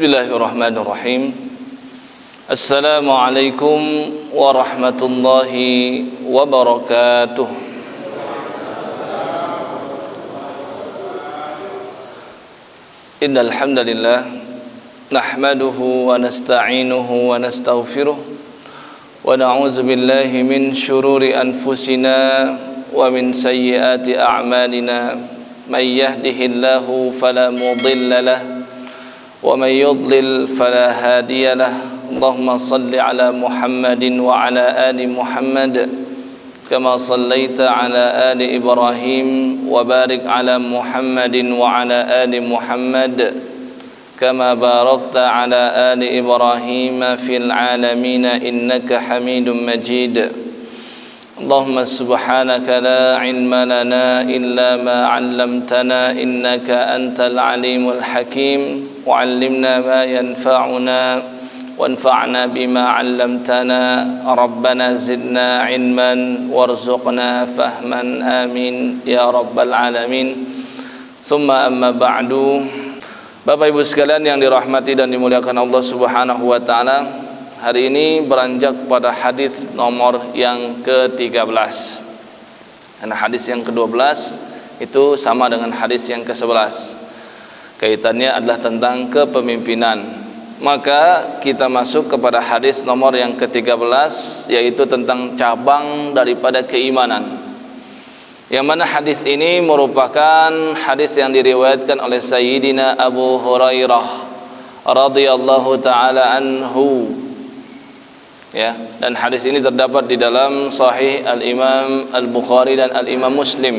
Bismillahirrahmanirrahim. Assalamualaikum warahmatullahi wabarakatuh. Innal hamdalillah nahmaduhu wa nasta'inuhu wa nastaghfiruh wa na'udzu billahi min shururi anfusina wa min sayyiati a'malina. May yahdihillahu fala mudilla lahu wa may yudlil fala hadiya lahu. Allahumma salli ala Muhammadin wa ala ali Muhammad kama sallaita ala ali Ibrahim wa barik ala Muhammadin wa ala ali Muhammad kama barakta ala ali Ibrahim fil alamin innaka Hamidum Majid. Allahumma subhanaka la ilma lana illa ma 'allamtana innaka antal alimul hakim wa 'allimna ma yanfa'una wanfa'na bima 'allamtana rabbana zidna ilman warzuqna fahman amin ya rabbal alamin. Thumma amma ba'du. Bapak Ibu sekalian yang dirahmati dan dimuliakan Allah Subhanahu wa taala, hari ini beranjak pada hadis nomor yang ke-13. Karena hadis yang ke-12 itu sama dengan hadis yang ke-11. Kaitannya adalah tentang kepemimpinan. Maka kita masuk kepada hadis nomor yang ke-13, yaitu tentang cabang daripada keimanan. Yang mana hadis ini merupakan hadis yang diriwayatkan oleh Sayyidina Abu Hurairah radhiyallahu taala anhu. Ya, dan hadis ini terdapat di dalam Sahih Al-Imam Al-Bukhari dan Al-Imam Muslim.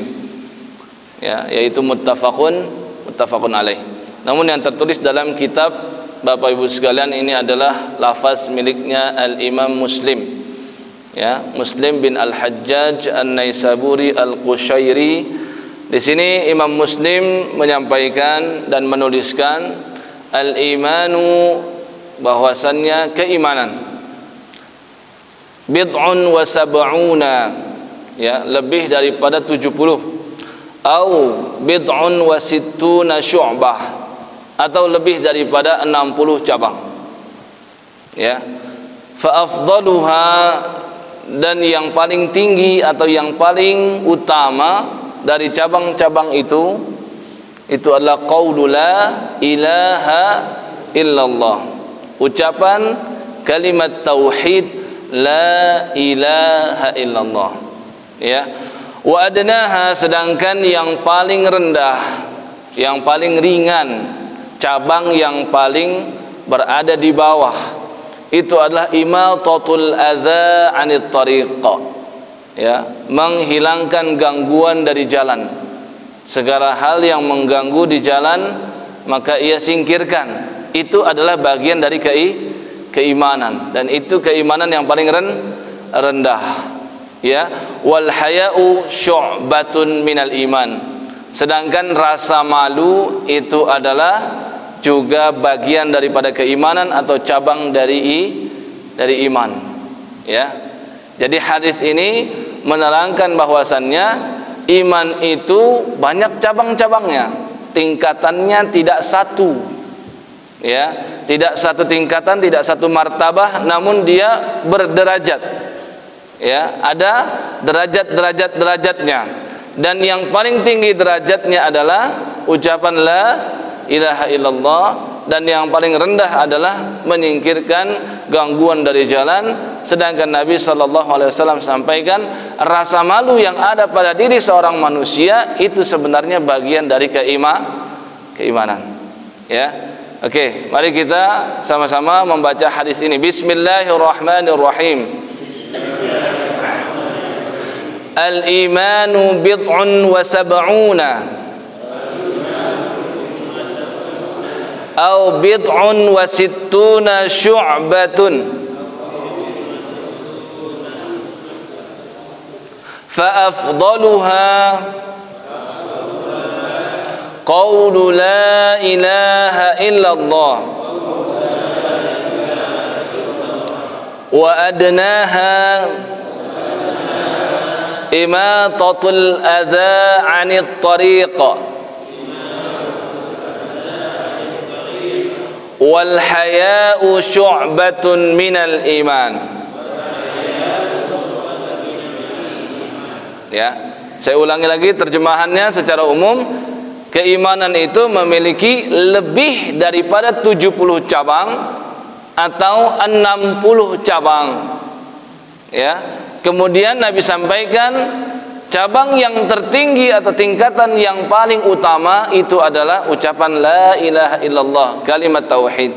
Ya, yaitu muttafaqun alaih. Namun yang tertulis dalam kitab Bapak Ibu sekalian ini adalah lafaz miliknya Al-Imam Muslim. Ya, Muslim bin Al-Hajjaj An-Naisaburi Al-Qushairi. Di sini Imam Muslim menyampaikan dan menuliskan al-imanu, bahwasannya keimanan bid'un wa sab'una, ya, lebih daripada 70, au bid'un wa sittuna syu'bah, atau lebih daripada 60 cabang. Ya, fa afdaluha, dan yang paling tinggi atau yang paling utama dari cabang-cabang itu adalah qaulu la ilaha illallah, ucapan kalimat tauhid la ilaha illallah. Ya, wa adnaha, sedangkan yang paling rendah, yang paling ringan, cabang yang paling berada di bawah itu adalah imatatul adza 'anit tariq. Ya, menghilangkan gangguan dari jalan. Segala hal yang mengganggu di jalan maka ia singkirkan. Itu adalah bagian dari keimanan, dan itu keimanan yang paling rendah. Ya, wal haya'u syu'batun minal iman, sedangkan rasa malu itu adalah juga bagian daripada keimanan atau cabang dari iman. Ya, jadi hadis ini menerangkan bahwasannya iman itu banyak cabang-cabangnya, tingkatannya tidak satu. Ya, tidak satu tingkatan, tidak satu martabah, namun dia berderajat. Ya, ada derajatnya, dan yang paling tinggi derajatnya adalah ucapan la ilaha illallah, dan yang paling rendah adalah menyingkirkan gangguan dari jalan. Sedangkan Nabi SAW sampaikan rasa malu yang ada pada diri seorang manusia itu sebenarnya bagian dari keimanan. Ya, oke, mari kita sama-sama membaca hadis ini. Bismillahirrahmanirrahim. Al-imanu bid'un wa sab'una au bid'un wa sittuna syu'batun fa afdaluha qaulu la ilaha illallah wa adnaha imatatul adza 'anit tariq wal haya'u syu'batun minal iman. Ya, saya ulangi lagi terjemahannya secara umum. Keimanan itu memiliki lebih daripada 70 cabang atau 60 cabang. Ya. Kemudian Nabi sampaikan cabang yang tertinggi atau tingkatan yang paling utama itu adalah ucapan la ilaha illallah, kalimat tauhid.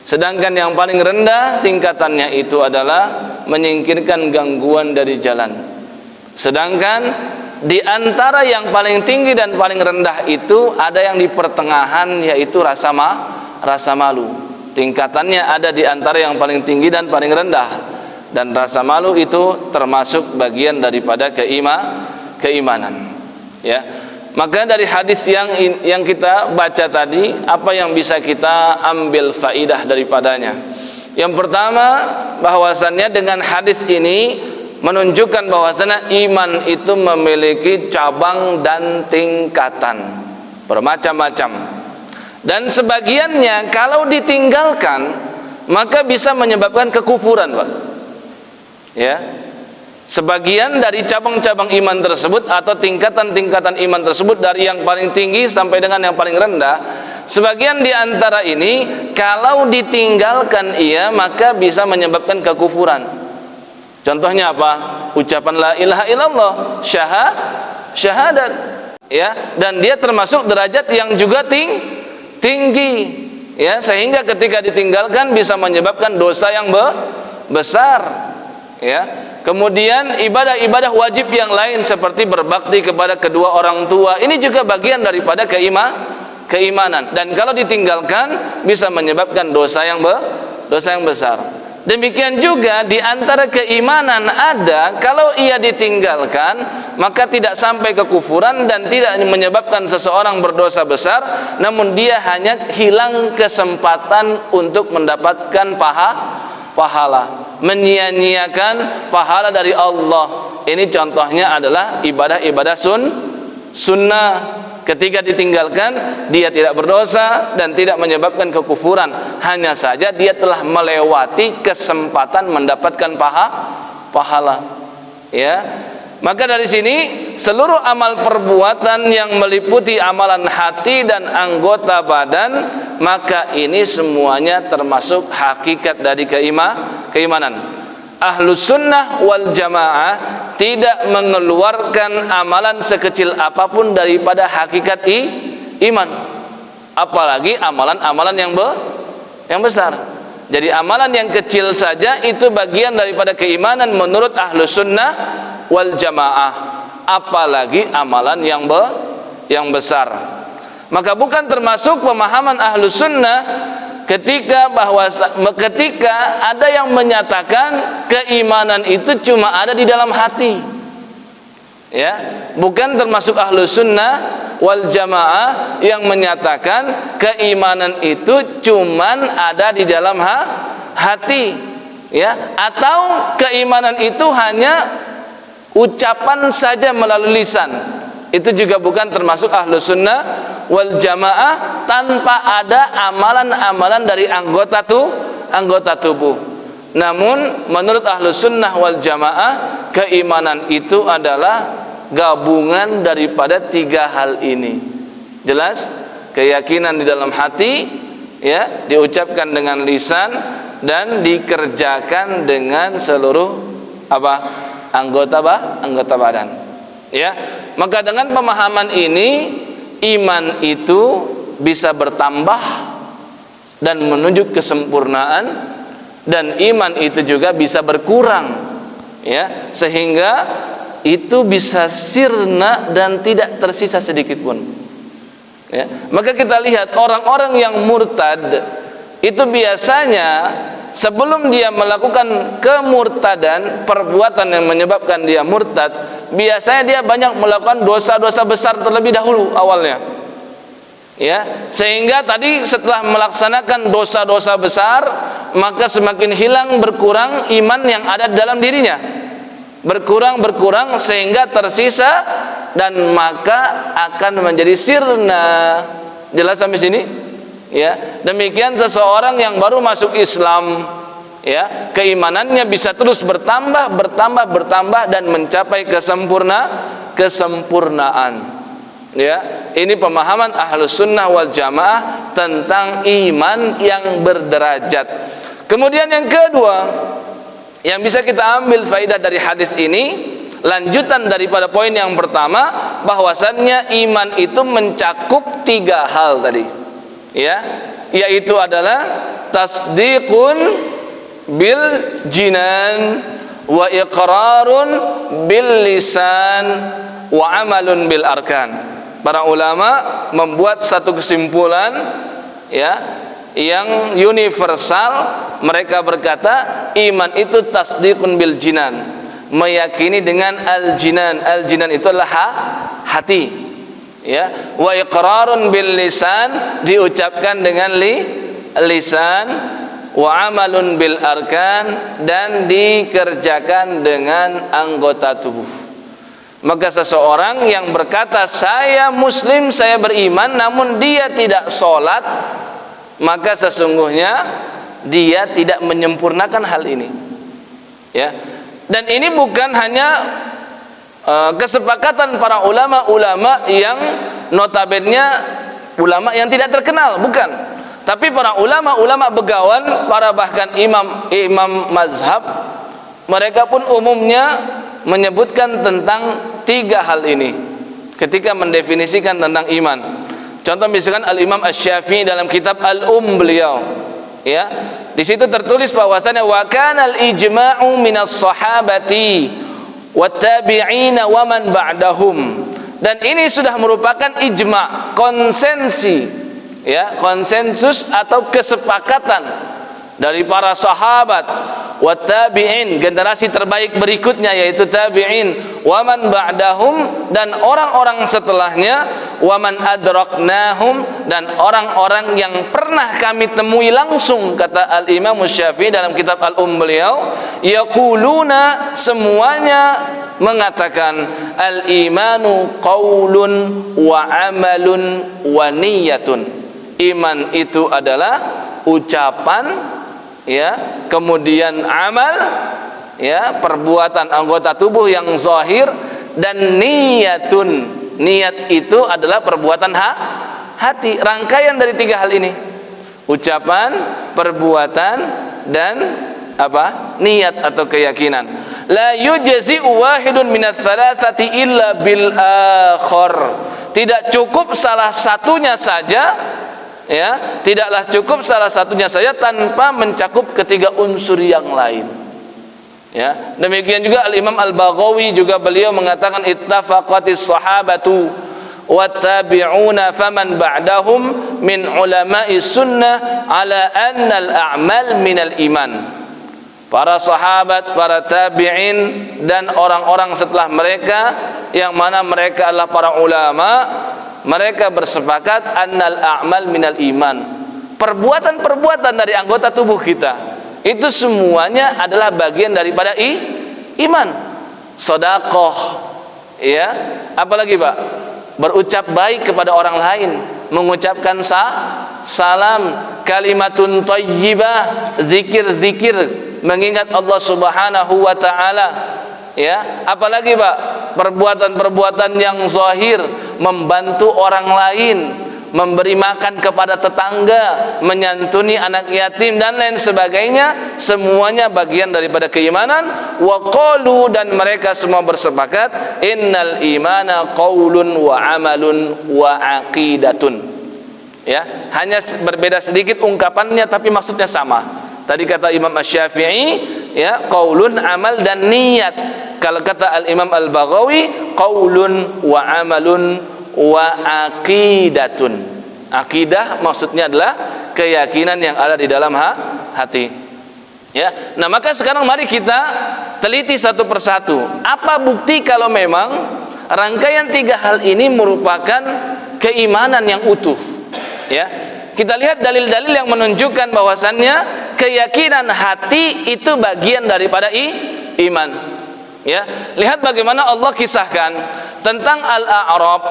Sedangkan yang paling rendah tingkatannya itu adalah menyingkirkan gangguan dari jalan. Sedangkan di antara yang paling tinggi dan paling rendah itu ada yang di pertengahan, yaitu rasa malu. Tingkatannya ada di antara yang paling tinggi dan paling rendah. Dan rasa malu itu termasuk bagian daripada keimanan. Ya. Maka dari hadis yang kita baca tadi, apa yang bisa kita ambil faidah daripadanya? Yang pertama, bahwasannya dengan hadis ini menunjukkan bahwasanya iman itu memiliki cabang dan tingkatan bermacam-macam, dan sebagiannya kalau ditinggalkan maka bisa menyebabkan kekufuran, Pak. Ya, sebagian dari cabang-cabang iman tersebut atau tingkatan-tingkatan iman tersebut, dari yang paling tinggi sampai dengan yang paling rendah, sebagian di antara ini kalau ditinggalkan maka bisa menyebabkan kekufuran. Contohnya apa? Ucapan la ilaha illallah, syahadat, ya, dan dia termasuk derajat yang juga tinggi, ya, sehingga ketika ditinggalkan bisa menyebabkan dosa yang besar, ya. Kemudian ibadah-ibadah wajib yang lain seperti berbakti kepada kedua orang tua, ini juga bagian daripada keimanan, dan kalau ditinggalkan bisa menyebabkan dosa yang besar. Demikian juga di antara keimanan ada, kalau ia ditinggalkan maka tidak sampai kekufuran dan tidak menyebabkan seseorang berdosa besar, namun dia hanya hilang kesempatan untuk mendapatkan pahala, menyia-nyiakan pahala dari Allah. Ini contohnya adalah ibadah-ibadah sunnah. Ketika ditinggalkan dia tidak berdosa dan tidak menyebabkan kekufuran, hanya saja dia telah melewati kesempatan mendapatkan pahala. Ya. Maka dari sini seluruh amal perbuatan yang meliputi amalan hati dan anggota badan, maka ini semuanya termasuk hakikat dari keimanan. Ahlus sunnah wal jamaah tidak mengeluarkan amalan sekecil apapun daripada hakikat iman, apalagi amalan-amalan yang besar. Jadi amalan yang kecil saja itu bagian daripada keimanan menurut ahlus sunnah wal jamaah, apalagi amalan yang besar. Maka bukan termasuk pemahaman ahlus sunnah ketika ada yang menyatakan keimanan itu cuma ada di dalam hati. Ya, bukan termasuk ahlus sunnah wal jamaah yang menyatakan keimanan itu cuman ada di dalam hati, ya, atau keimanan itu hanya ucapan saja melalui lisan. Itu juga bukan termasuk ahlus sunnah wal jamaah tanpa ada amalan-amalan dari anggota tubuh. Namun menurut ahlus sunnah wal jamaah, keimanan itu adalah gabungan daripada tiga hal ini. Jelas? Keyakinan di dalam hati, ya, diucapkan dengan lisan dan dikerjakan dengan seluruh anggota badan. Ya, maka dengan pemahaman ini iman itu bisa bertambah dan menuju kesempurnaan, dan iman itu juga bisa berkurang, ya, sehingga itu bisa sirna dan tidak tersisa sedikit pun. Ya, maka kita lihat orang-orang yang murtad itu biasanya sebelum dia melakukan kemurtadan, perbuatan yang menyebabkan dia murtad, biasanya dia banyak melakukan dosa-dosa besar terlebih dahulu awalnya. Ya, sehingga tadi setelah melaksanakan dosa-dosa besar, maka semakin hilang, berkurang iman yang ada dalam dirinya. Berkurang sehingga tersisa, dan maka akan menjadi sirna. Jelas sampai sini? Ya, demikian seseorang yang baru masuk Islam, ya, keimanannya bisa terus bertambah dan mencapai kesempurnaan. Ya, ini pemahaman Ahlus Sunnah wal Jamaah tentang iman yang berderajat. Kemudian yang kedua yang bisa kita ambil faidah dari hadis ini, lanjutan daripada poin yang pertama, bahwasannya iman itu mencakup 3 hal tadi, ya, yaitu adalah tasdiqun bil jinan, wa iqrarun bil lisan, wa amalun bil arkan. Para ulama membuat satu kesimpulan, ya, yang universal. Mereka berkata iman itu tasdiqun bil jinan, meyakini dengan al-jinan. Al-jinan itu adalah hati, ya. Wa iqrarun bil lisan, diucapkan dengan lisan. Wa amalun bil arkan, dan dikerjakan dengan anggota tubuh. Maka seseorang yang berkata saya muslim, saya beriman, namun dia tidak sholat, maka sesungguhnya dia tidak menyempurnakan hal ini, ya. Dan ini bukan hanya kesepakatan para ulama-ulama yang notabene ulama yang tidak terkenal, bukan. Tapi para ulama-ulama begawan, para bahkan imam mazhab, mereka pun umumnya menyebutkan tentang 3 hal ini ketika mendefinisikan tentang iman. Contoh misalkan Al-Imam Asy-Syafi'i dalam kitab beliau, ya, di situ tertulis bahwasanya wa kana al-ijma'u minas sahabati wat tabi'ina wa man ba'dahum. Dan ini sudah merupakan ijma', konsensi, ya, konsensus atau kesepakatan dari para sahabat, wa tabi'in, generasi terbaik berikutnya yaitu tabi'in, wa man ba'dahum, dan orang-orang setelahnya, wa man adraknahum, dan orang-orang yang pernah kami temui langsung. Kata Al-Imam Syafi'i dalam kitab beliau, yaquluna, semuanya mengatakan al-imanu qaulun wa amalun wa niyatun. Iman itu adalah ucapan, ya, kemudian amal, ya, perbuatan anggota tubuh yang zahir, dan niyatun. Niat itu adalah perbuatan hati. Rangkaian dari 3 hal ini, ucapan, perbuatan, dan apa? Niat atau keyakinan. La yujzi'u wahidun minats thalathati illa bil akhar. Tidak cukup salah satunya saja, ya, tidaklah cukup salah satunya saja tanpa mencakup ketiga unsur yang lain, ya. Demikian juga Al-Imam Al-Baghawi juga beliau mengatakan ittafaqatis sahabatu wat tabi'una faman ba'dahum min ulama'is sunnah ala anna al-a'mal minal iman. Para sahabat, para tabi'in, dan orang-orang setelah mereka yang mana mereka adalah para ulama, mereka bersepakat annal a'mal minal iman. Perbuatan-perbuatan dari anggota tubuh kita itu semuanya adalah bagian daripada iman. Sedekah, ya, apalagi Pak? Berucap baik kepada orang lain, mengucapkan salam, kalimatun thayyibah, zikir-zikir, mengingat Allah Subhanahu wa taala. Ya, apalagi Pak? Perbuatan-perbuatan yang zahir, membantu orang lain, memberi makan kepada tetangga, menyantuni anak yatim, dan lain sebagainya, semuanya bagian daripada keimanan. Wa qalu, dan mereka semua bersepakat, innal imana qaulun wa amalun wa aqidatun. Ya, hanya berbeda sedikit ungkapannya tapi maksudnya sama. Tadi kata Imam Asy-Syafi'i, ya, qaulun, amal, dan niat. Kalau kata Al-Imam Al-Baghawi, qaulun wa amalun wa aqidatun. Akidah maksudnya adalah keyakinan yang ada di dalam hati. Ya. Nah, maka sekarang mari kita teliti satu persatu. Apa bukti kalau memang rangkaian 3 hal ini merupakan keimanan yang utuh? Ya. Kita lihat dalil-dalil yang menunjukkan bahwasannya keyakinan hati itu bagian daripada iman. Ya, lihat bagaimana Allah kisahkan tentang Al-A'rab,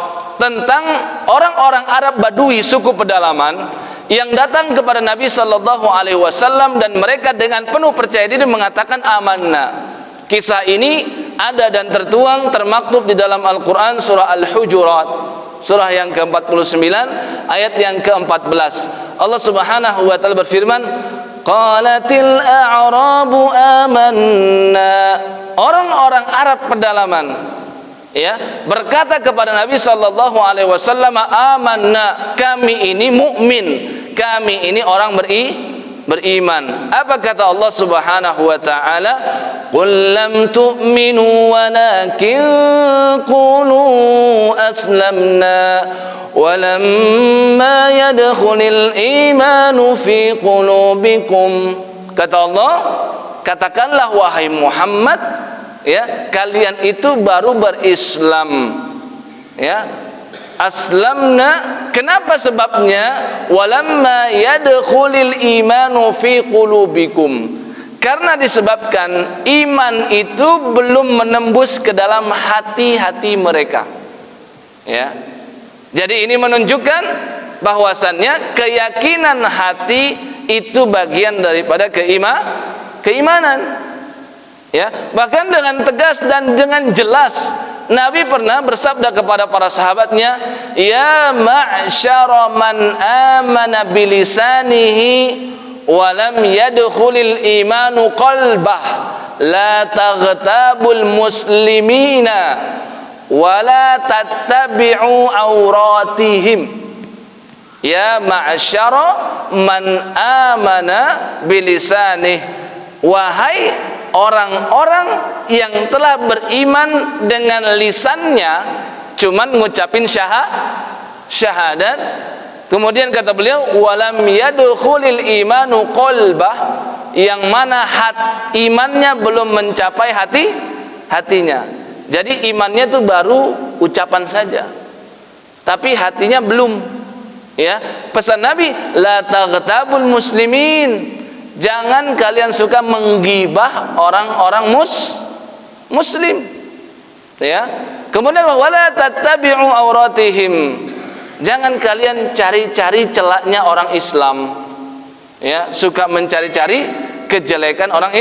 tentang orang-orang Arab Badui suku pedalaman yang datang kepada Nabi sallallahu alaihi wasallam dan mereka dengan penuh percaya diri mengatakan amanna. Kisah ini ada dan tertuang termaktub di dalam Al-Qur'an surah Al-Hujurat, surah yang ke-49 ayat yang ke-14. Allah Subhanahu wa taala berfirman, qalatil a'rabu amanna. Orang-orang Arab pedalaman berkata kepada Nabi sallallahu alaihi wasallam, amanna, kami ini mukmin, kami ini orang beriman. Apa kata Allah Subhanahu wa taala? Qul lam tu'minu walakin qulu aslamna walamma yadkhulil imanu fi qulubikum. Kata Allah, katakanlah wahai Muhammad, kalian itu baru berislam, aslamna. Kenapa sebabnya? Walamma yadkhulil imanu fi qulubikum, karena disebabkan iman itu belum menembus ke dalam hati-hati mereka. Jadi ini menunjukkan bahwasannya keyakinan hati itu bagian daripada keimanan. Bahkan dengan tegas dan dengan jelas Nabi pernah bersabda kepada para sahabatnya, ya ma'syara man amana bilisanihi wa lam yadkhulil imanu qalbah la taghtabul muslimina wa la tattabi'u auratihim. Ya ma'syara man amana bilisanih, wahai orang-orang yang telah beriman dengan lisannya, cuman ngucapin syahadat. Kemudian kata beliau, walam yadkhulil imanu qalbah, yang mana imannya belum mencapai hatinya. Jadi imannya itu baru ucapan saja, tapi hatinya belum. Pesan Nabi, la taghtabul muslimin, jangan kalian suka menggibah orang-orang muslim. Kemudian wala tattabi'u auratihim, jangan kalian cari-cari celaknya orang Islam. Suka mencari-cari kejelekan orang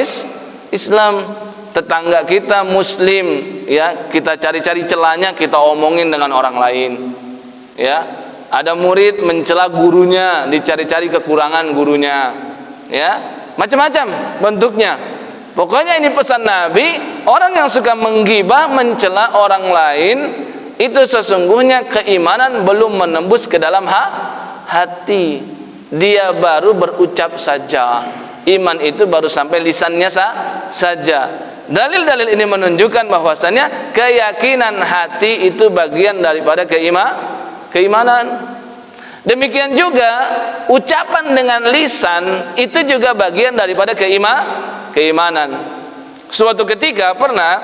Islam. Tetangga kita muslim, kita cari-cari celahnya, kita omongin dengan orang lain. Ada murid mencela gurunya, dicari-cari kekurangan gurunya. Macam-macam bentuknya. Pokoknya ini pesan Nabi, orang yang suka menggibah, mencela orang lain, itu sesungguhnya keimanan belum menembus ke dalam hati. Dia baru berucap saja. Iman itu baru sampai lisannya saja. Dalil-dalil ini menunjukkan bahwasannya keyakinan hati itu bagian daripada keimanan. Demikian juga ucapan dengan lisan itu juga bagian daripada keimanan. Suatu ketika pernah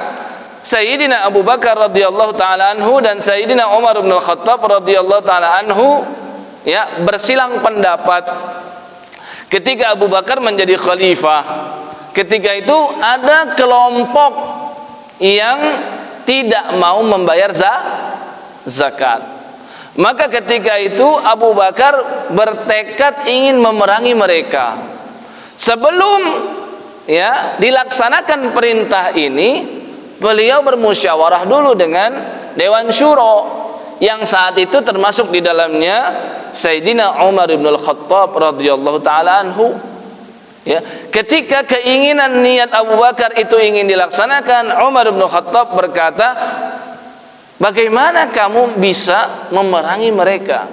Sayyidina Abu Bakar radhiyallahu taala anhu dan Sayyidina Umar bin Al-Khattab radhiyallahu taala anhu bersilang pendapat ketika Abu Bakar menjadi khalifah. Ketika itu ada kelompok yang tidak mau membayar zakat. Maka ketika itu Abu Bakar bertekad ingin memerangi mereka. Sebelum dilaksanakan perintah ini, beliau bermusyawarah dulu dengan Dewan Syuro, yang saat itu termasuk di dalamnya Sayyidina Umar bin Al-Khattab radhiyallahu taala anhu. Ketika keinginan niat Abu Bakar itu ingin dilaksanakan, Umar bin Al-Khattab berkata, bagaimana kamu bisa memerangi mereka?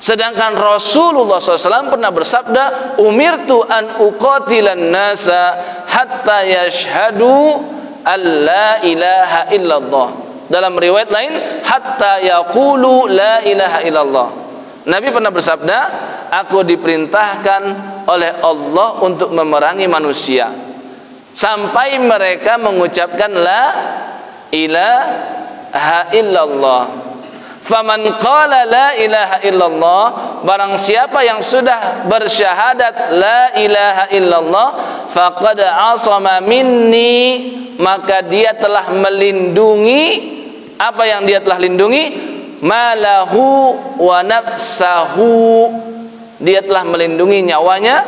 Sedangkan Rasulullah SAW pernah bersabda, umirtu an uqatilan nasa hatta yashhadu an la ilaha illallah. Dalam riwayat lain, hatta yaqulu la ilaha illallah. Nabi pernah bersabda, aku diperintahkan oleh Allah untuk memerangi manusia sampai mereka mengucapkan la ilaha illallah. Faman qala la ilaha illallah, barang siapa yang sudah bersyahadat la ilaha illallah, faqad asama minni, maka dia telah melindungi. Apa yang dia telah lindungi? Malahu wa nafsahu, Dia telah melindungi nyawanya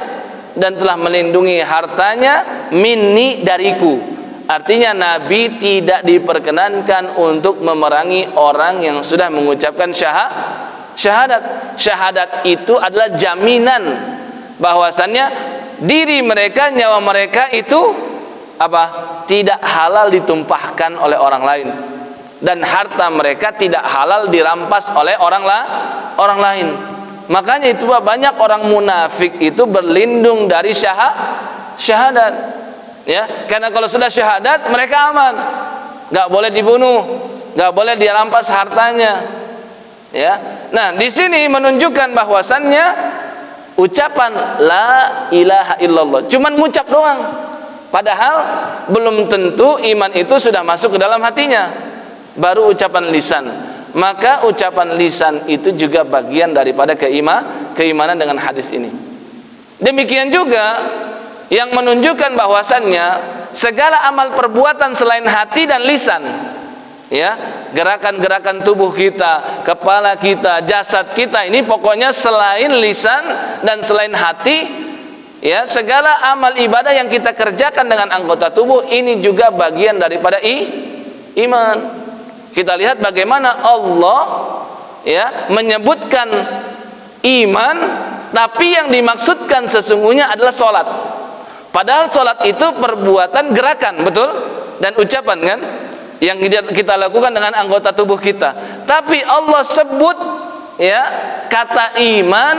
dan telah melindungi hartanya minni, dariku. Artinya Nabi tidak diperkenankan untuk memerangi orang yang sudah mengucapkan syahadat. Syahadat itu adalah jaminan bahwasannya diri mereka, nyawa mereka itu tidak halal ditumpahkan oleh orang lain, dan harta mereka tidak halal dirampas oleh orang lain. Makanya itu banyak orang munafik itu berlindung dari syahadat, ya, karena kalau sudah syahadat mereka aman, nggak boleh dibunuh, nggak boleh dirampas hartanya, ya. Nah, di sini menunjukkan bahwasannya ucapan la ilaha illallah cuman ngucap doang, padahal belum tentu iman itu sudah masuk ke dalam hatinya, baru ucapan lisan. Maka ucapan lisan itu juga bagian daripada keimanan dengan hadis ini. Demikian juga yang menunjukkan bahwasannya segala amal perbuatan selain hati dan lisan, ya, gerakan-gerakan tubuh kita, kepala kita, jasad kita, ini pokoknya selain lisan dan selain hati, ya, segala amal ibadah yang kita kerjakan dengan anggota tubuh ini juga bagian daripada iman. Kita lihat bagaimana Allah, ya, menyebutkan iman, tapi yang dimaksudkan sesungguhnya adalah sholat. Padahal sholat itu perbuatan gerakan, betul? Dan ucapan, kan, yang kita lakukan dengan anggota tubuh kita. Tapi Allah sebut, ya, kata iman,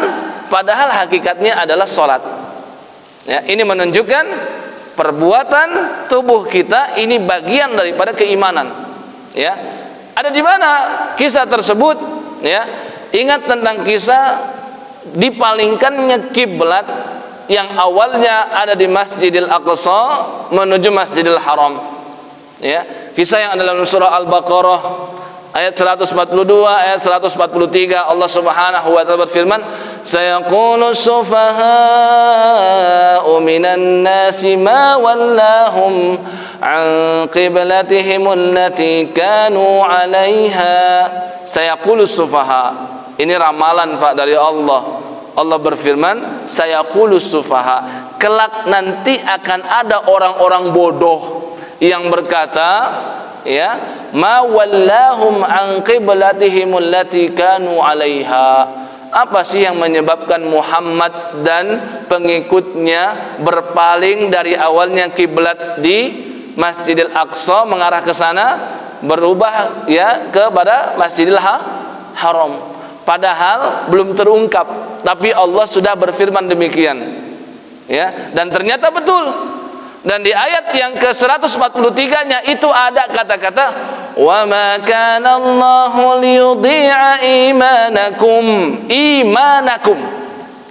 padahal hakikatnya adalah sholat. Ya, ini menunjukkan perbuatan tubuh kita ini bagian daripada keimanan. Ya, ada di mana kisah tersebut? Ya, ingat tentang kisah dipalingkannya kiblat yang awalnya ada di Masjidil Aqsa menuju Masjidil Haram. Ya, kisah yang ada dalam surah Al-Baqarah ayat 142, ayat 143, Allah Subhanahu wa taala berfirman, sayaqulu sufaha'u minan nasi ma wallahum an qiblatihim allati kanu 'alaiha. Sayaqulu sufaha. Ini ramalan, Pak, dari Allah. Allah berfirman, sayaqulu sufaha. Kelak nanti akan ada orang-orang bodoh yang berkata, ya, ma wallahum an qiblatihim allati kanu 'alaiha. Apa sih yang menyebabkan Muhammad dan pengikutnya berpaling dari awalnya kiblat di Masjidil Aqsa mengarah ke sana, berubah, ya, kepada Masjidil Haram. Padahal belum terungkap, tapi Allah sudah berfirman demikian. Ya, dan ternyata betul. Dan di ayat yang ke-143-nya itu ada kata-kata wa ma kana Allahu liyudhi'a imanakum.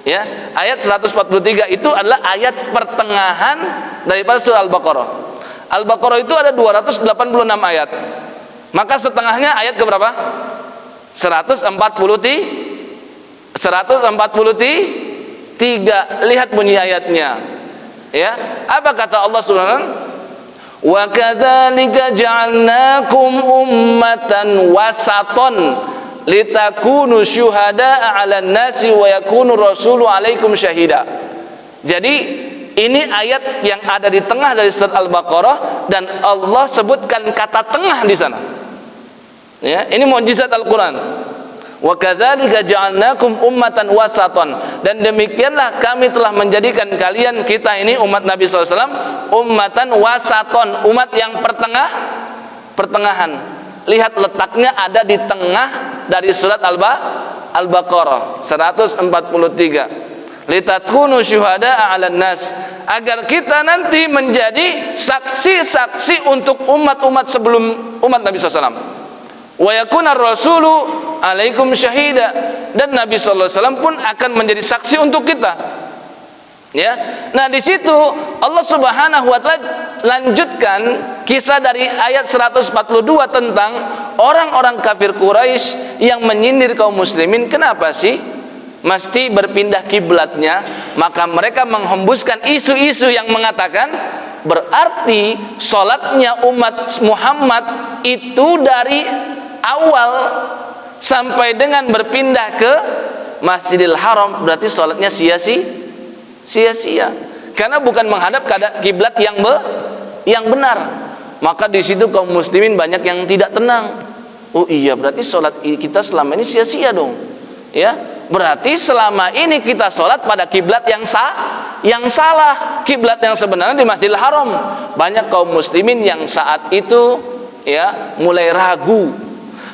Ya, ayat 143 itu adalah ayat pertengahan daripada surah Al-Baqarah. Al-Baqarah itu ada 286 ayat. Maka setengahnya ayat ke berapa? 143. Lihat bunyi ayatnya. Ya, apa kata Allah Subhanahu wa kadzalika ja'alnakum ummatan wasaton litakunu syuhada'a 'alan nasi wa yakunu rasulu 'alaikum syahida. Jadi ini ayat yang ada di tengah dari surat Al-Baqarah dan Allah sebutkan kata tengah di sana. Ya, ini mukjizat Al-Qur'an. Wa kadzalika ja'alnakum ummatan wasaton, dan demikianlah kami telah menjadikan kalian, kita ini umat Nabi SAW, ummatan wasaton, umat yang pertengahan. Lihat letaknya ada di tengah dari surat Al-Baqarah 143. Litakunu syuhada'a 'alan nas, agar kita nanti menjadi saksi-saksi untuk umat-umat sebelum umat Nabi SAW. Wa yakuna rasulu 'alaikum syahida, dan Nabi sallallahu alaihi wasallam pun akan menjadi saksi untuk kita. Ya. Nah, di situ Allah Subhanahu wa taala lanjutkan kisah dari ayat 142 tentang orang-orang kafir Quraisy yang menyindir kaum muslimin. Kenapa sih mesti berpindah kiblatnya? Maka mereka menghembuskan isu-isu yang mengatakan berarti salatnya umat Muhammad itu dari awal sampai dengan berpindah Masjidil Haram, berarti sholatnya sia-sia. Karena bukan menghadap ke kiblat yang benar. Maka di situ kaum muslimin banyak yang tidak tenang. Oh iya, berarti sholat kita selama ini sia-sia dong. Ya, berarti selama ini kita sholat pada kiblat yang salah. Kiblat yang sebenarnya di Masjidil Haram. Banyak kaum muslimin yang saat itu ya mulai ragu.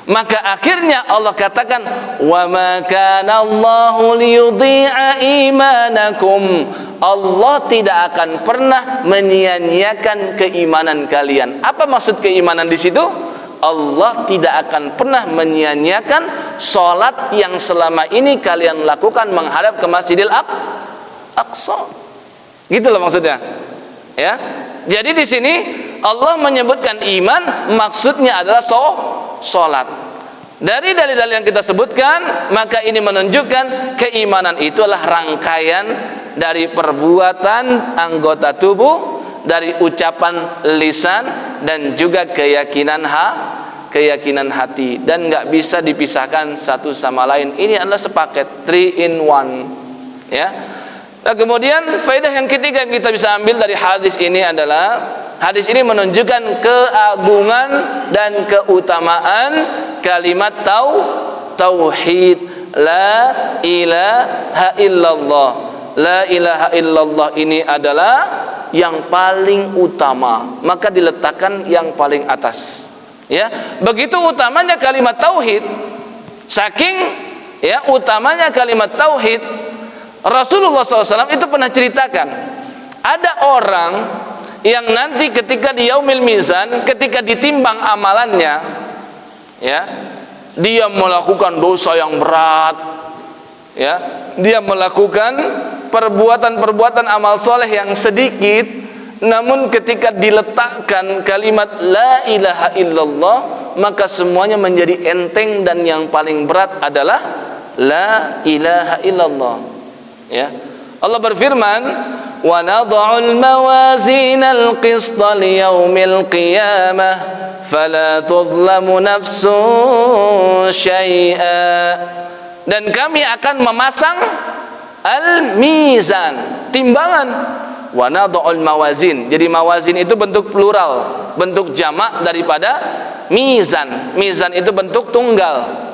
Maka akhirnya Allah katakan, wa ma kana Allahu liyudhi'a imanakum. Allah tidak akan pernah menyia-nyiakan keimanan kalian. Apa maksud keimanan di situ? Allah tidak akan pernah menyia-nyiakan salat yang selama ini kalian lakukan menghadap ke Masjidil Aqsa. Gitu loh maksudnya. Ya. Jadi di sini Allah menyebutkan iman, maksudnya adalah salat. Dari dalil-dalil yang kita sebutkan, maka ini menunjukkan keimanan itu adalah rangkaian dari perbuatan anggota tubuh, dari ucapan lisan, dan juga keyakinan hati, dan nggak bisa dipisahkan satu sama lain. Ini adalah sepaket, 3 in 1. Ya. Nah, kemudian faedah yang ketiga yang kita bisa ambil dari hadis ini adalah hadis ini menunjukkan keagungan dan keutamaan kalimat tauhid, la ilaha illallah. La ilaha illallah ini adalah yang paling utama, maka diletakkan yang paling atas. Ya, begitu utamanya kalimat tauhid, saking ya utamanya kalimat tauhid, Rasulullah SAW itu pernah ceritakan, ada orang yang nanti ketika di yaumil mizan, ketika ditimbang amalannya, ya, dia melakukan dosa yang berat, ya, dia melakukan perbuatan-perbuatan amal soleh yang sedikit, namun ketika diletakkan kalimat la ilaha illallah, maka semuanya menjadi enteng, dan yang paling berat adalah la ilaha illallah. Ya, Allah berfirman, wa nad'ul mawazinal qista liyaumil qiyamah fala tuzlamu nafsun syai'a. Dan kami akan memasang al-mizan, timbangan. Wa nad'ul mawazin. Jadi mawazin itu bentuk plural, bentuk jamak daripada mizan. Mizan itu bentuk tunggal.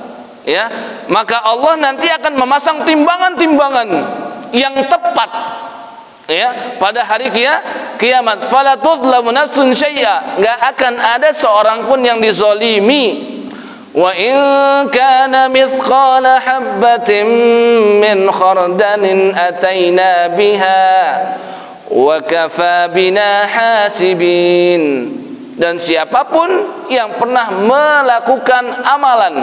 Ya, maka Allah nanti akan memasang timbangan-timbangan yang tepat, ya, pada hari kiamat. Fala tudlamu nafsun syai'a, enggak akan ada seorang pun yang dizalimi. Wa in kana mithqala habatin min khardalin ataina biha wa kafa bina hasibin. Dan siapapun yang pernah melakukan amalan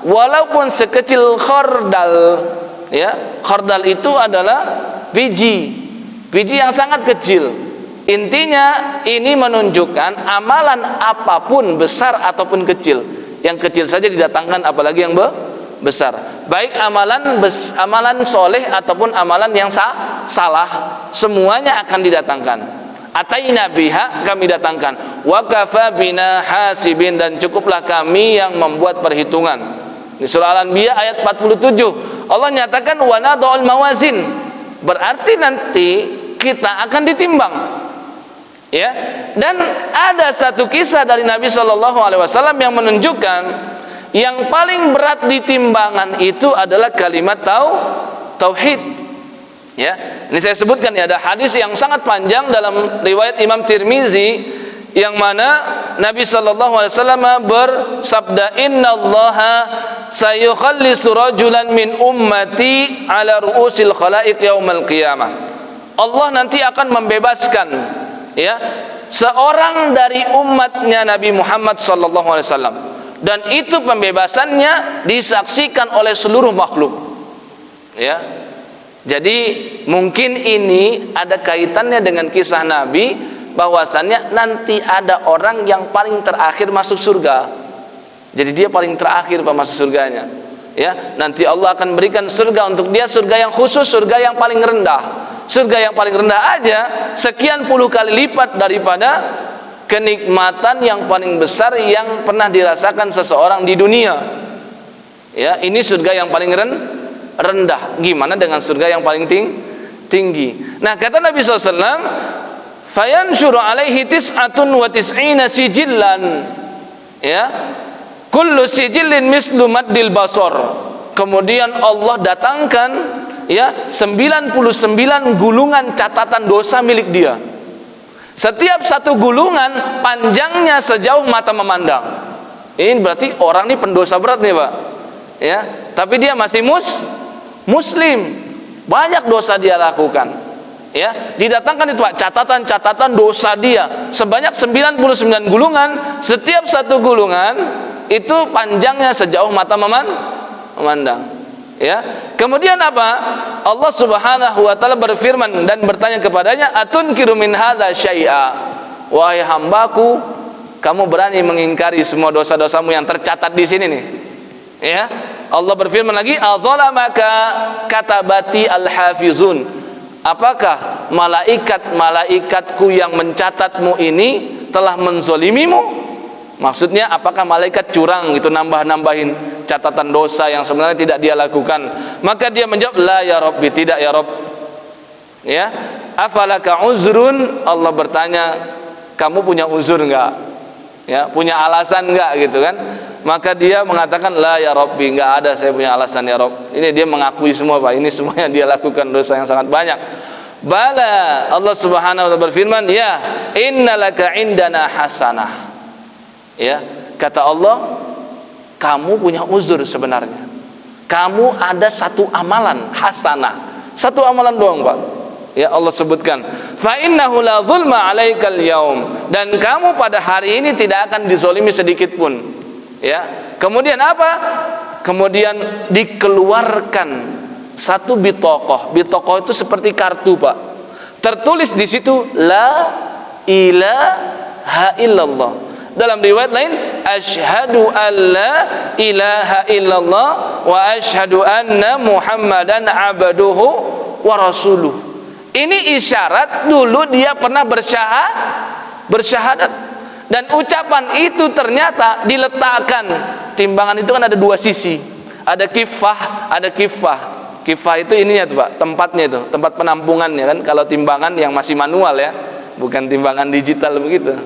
walaupun sekecil khardal, ya, khardal itu adalah biji yang sangat kecil. Intinya ini menunjukkan amalan apapun, besar ataupun kecil. Yang kecil saja didatangkan, apalagi yang besar. Baik amalan soleh ataupun amalan yang salah, semuanya akan didatangkan. Ataina biha, kami datangkan. Wa kafa bina hasibin, dan cukuplah kami yang membuat perhitungan. Di surah Al-Anbiya ayat 47 Allah nyatakan wa nad'ul mawazin, berarti nanti kita akan ditimbang. Ya, dan ada satu kisah dari Nabi SAW yang menunjukkan yang paling berat di timbangan itu adalah kalimat tauhid. Ya, ini saya sebutkan ya, ada hadis yang sangat panjang dalam riwayat Imam Tirmizi yang mana Nabi SAW bersabda, innallaha sayukhallisu rajulan min ummati ala ru'usil khalaiq yaumal qiyamah. Allah nanti akan membebaskan, ya, seorang dari umatnya Nabi Muhammad SAW, dan itu pembebasannya disaksikan oleh seluruh makhluk. Ya, jadi mungkin ini ada kaitannya dengan kisah Nabi, bahwasannya nanti ada orang yang paling terakhir masuk surga. Jadi dia paling terakhir masuk surganya. Ya, nanti Allah akan berikan surga untuk dia, surga yang khusus, surga yang paling rendah. Surga yang paling rendah aja sekian puluh kali lipat daripada kenikmatan yang paling besar yang pernah dirasakan seseorang di dunia. Ya, ini surga yang paling rendah. Gimana dengan surga yang paling tinggi? Nah, kata Nabi SAW, fayanshuru alaihi tis'atun wa tis'ina sijillan, ya, kullu sijillin mislu maddil basar. Kemudian Allah datangkan, ya, 99 gulungan catatan dosa milik dia. Setiap satu gulungan panjangnya sejauh mata memandang. Ini berarti orang ini pendosa berat nih, Pak. Ya, tapi dia masih muslim. Banyak dosa dia lakukan. Ya, didatangkan itu, Pak, catatan-catatan dosa dia sebanyak 99 gulungan. Setiap satu gulungan itu panjangnya sejauh mata memandang. Ya. Kemudian apa? Allah Subhanahu wa taala berfirman dan bertanya kepadanya, "Atunkiru min hadza syai'a?" Wahai hambaku, kamu berani mengingkari semua dosa-dosamu yang tercatat di sini nih. Ya. Allah berfirman lagi, "Adzalamaka katabati al-hafizun." Apakah malaikat-malaikatku yang mencatatmu ini telah menzolimimu? Maksudnya apakah malaikat curang gitu, nambah-nambahin catatan dosa yang sebenarnya tidak dia lakukan? Maka dia menjawab, la ya Rabbi, tidak ya Rabb. Ya, afalaka uzrun? Allah bertanya, kamu punya uzur enggak? Ya, punya alasan enggak gitu kan? Maka dia mengatakan, la ya Rabbi, enggak ada saya punya alasan ya Rabb. Ini dia mengakui semua, Pak. Ini semuanya dia lakukan dosa yang sangat banyak. Bala, Allah Subhanahu wa taala berfirman, ya, innalaka indana hasanah. Ya, kata Allah, kamu punya uzur sebenarnya. Kamu ada satu amalan hasanah. Satu amalan doang, Pak. Ya, Allah sebutkan, fa innahu la zulma 'alaikal yaum, dan kamu pada hari ini tidak akan dizalimi sedikit pun. Ya. Kemudian apa? Kemudian dikeluarkan satu bitokoh. Bitokoh itu seperti kartu, Pak. Tertulis di situ la ilaha illallah. Dalam riwayat lain, asyhadu alla ilaha illallah wa asyhadu anna Muhammadan abduhu wa rasuluh. Ini isyarat dulu dia pernah bersyahadat. Dan ucapan itu ternyata diletakkan. Timbangan itu kan ada dua sisi. Ada kifah, ada kifah. Kifah itu ininya tuh, Pak, tempatnya itu, tempat penampungannya kan. Kalau timbangan yang masih manual ya, bukan timbangan digital begitu.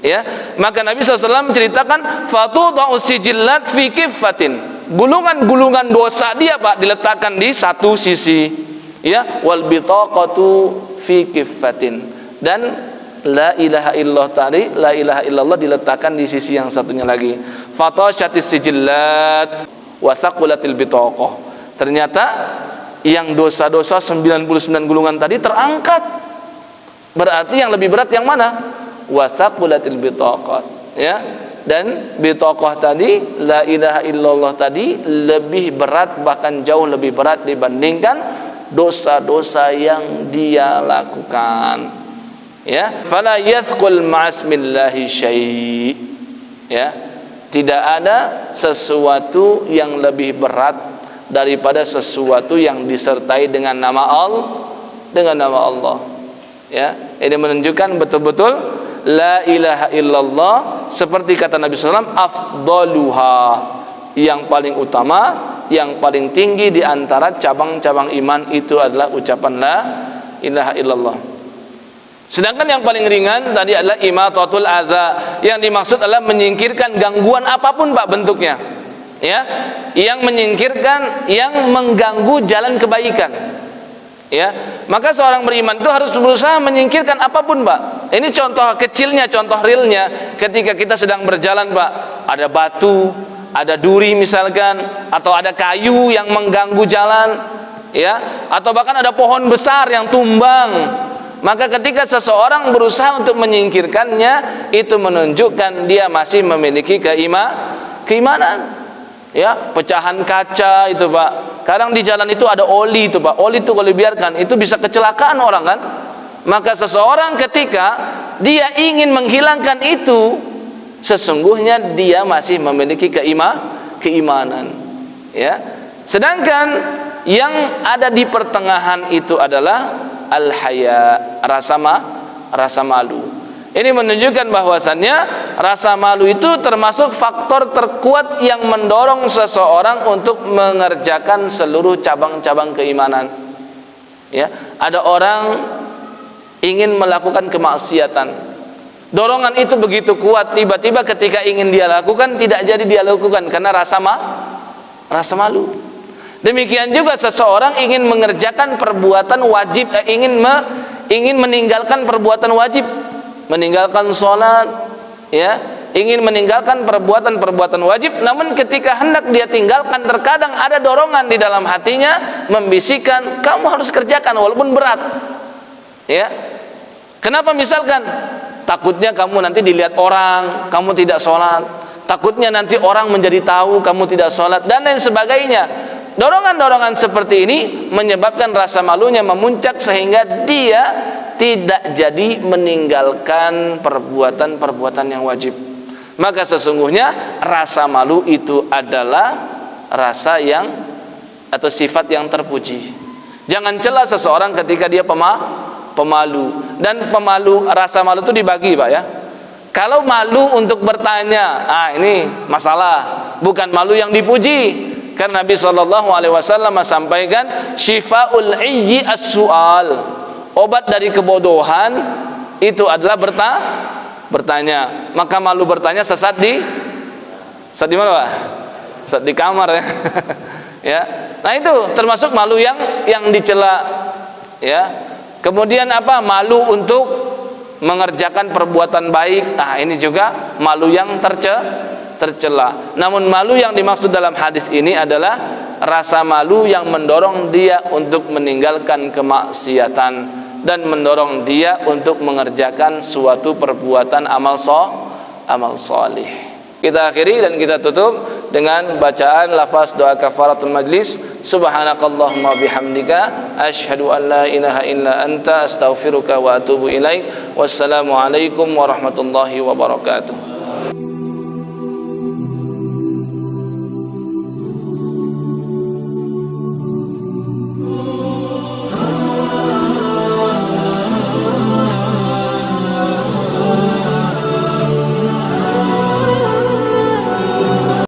Ya, maka Nabi SAW menceritakan fatudau sijillat fi kiffatin. Gulungan-gulungan dosa dia, Pak, diletakkan di satu sisi. Ya, wal bitaqatu fi kiffatin. Dan la ilaha illallah tadi, la ilaha illallah diletakkan di sisi yang satunya lagi. Fatashatis sijillat wa thaqulatil bitaqah. Ternyata yang dosa-dosa 99 gulungan tadi terangkat. Berarti yang lebih berat yang mana? Wasaqulatil bitaqat, ya. Dan bitaqah tadi, la ilaha illallah tadi lebih berat, bahkan jauh lebih berat dibandingkan dosa-dosa yang dia lakukan. Ya, fala yathqul ma'asmillahi syai'. Ya. Tidak ada sesuatu yang lebih berat daripada sesuatu yang disertai dengan nama Allah. Ya, ini menunjukkan betul-betul la ilaha illallah, seperti kata Nabi SAW, afdaluha, yang paling utama, yang paling tinggi di antara cabang-cabang iman itu adalah ucapan la ilaha illallah. Sedangkan yang paling ringan tadi adalah imatatul adza, yang dimaksud adalah menyingkirkan gangguan apapun, Pak, bentuknya. Ya, yang menyingkirkan, yang mengganggu jalan kebaikan. Ya, maka seorang beriman itu harus berusaha menyingkirkan apapun, Pak. Ini contoh kecilnya, contoh realnya. Ketika kita sedang berjalan, Pak, ada batu, ada duri misalkan, atau ada kayu yang mengganggu jalan, ya, atau bahkan ada pohon besar yang tumbang. Maka ketika seseorang berusaha untuk menyingkirkannya, itu menunjukkan dia masih memiliki keimanan. Ya, pecahan kaca itu, Pak. Kadang di jalan itu ada oli itu, Pak. Oli itu kalau dibiarkan itu bisa kecelakaan orang kan. Maka seseorang ketika dia ingin menghilangkan itu, sesungguhnya dia masih memiliki keimanan. Ya. Sedangkan yang ada di pertengahan itu adalah al-haya, rasa malu. Ini menunjukkan bahwasannya rasa malu itu termasuk faktor terkuat yang mendorong seseorang untuk mengerjakan seluruh cabang-cabang keimanan. Ya, ada orang ingin melakukan kemaksiatan. Dorongan itu begitu kuat, tiba-tiba ketika ingin dia lakukan tidak jadi dia lakukan karena rasa malu. Demikian juga seseorang ingin mengerjakan perbuatan wajib, ingin meninggalkan perbuatan wajib, meninggalkan sholat, ya, ingin meninggalkan perbuatan wajib, namun ketika hendak dia tinggalkan terkadang ada dorongan di dalam hatinya membisikkan kamu harus kerjakan walaupun berat. Ya, kenapa? Misalkan takutnya kamu nanti dilihat orang, kamu tidak sholat, takutnya nanti orang menjadi tahu kamu tidak sholat dan lain sebagainya. Dorongan-dorongan seperti ini menyebabkan rasa malunya memuncak sehingga dia tidak jadi meninggalkan perbuatan-perbuatan yang wajib. Maka sesungguhnya rasa malu itu adalah rasa yang atau sifat yang terpuji. Jangan cela seseorang ketika dia pemalu. Dan rasa malu itu dibagi, Pak, ya. Kalau malu untuk bertanya, ini masalah, bukan malu yang dipuji. Karena Nabi SAW sampaikan syifaul iyyi as-su'al. Obat dari kebodohan itu adalah bertanya. Maka malu bertanya sesat di mana, Pak? Sesat di kamar, ya. Ya. Nah, itu termasuk malu yang dicela, ya. Kemudian apa? Malu untuk mengerjakan perbuatan baik. Nah, ini juga malu yang tercela. Namun malu yang dimaksud dalam hadis ini adalah rasa malu yang mendorong dia untuk meninggalkan kemaksiatan dan mendorong dia untuk mengerjakan suatu perbuatan amal salih. Kita akhiri dan kita tutup dengan bacaan lafaz doa kafaratul majlis. Subhanakallahumma bihamdika asyhadu an la ilaha illa anta astaghfiruka wa atubu ilaik. Wassalamualaikum warahmatullahi wabarakatuh.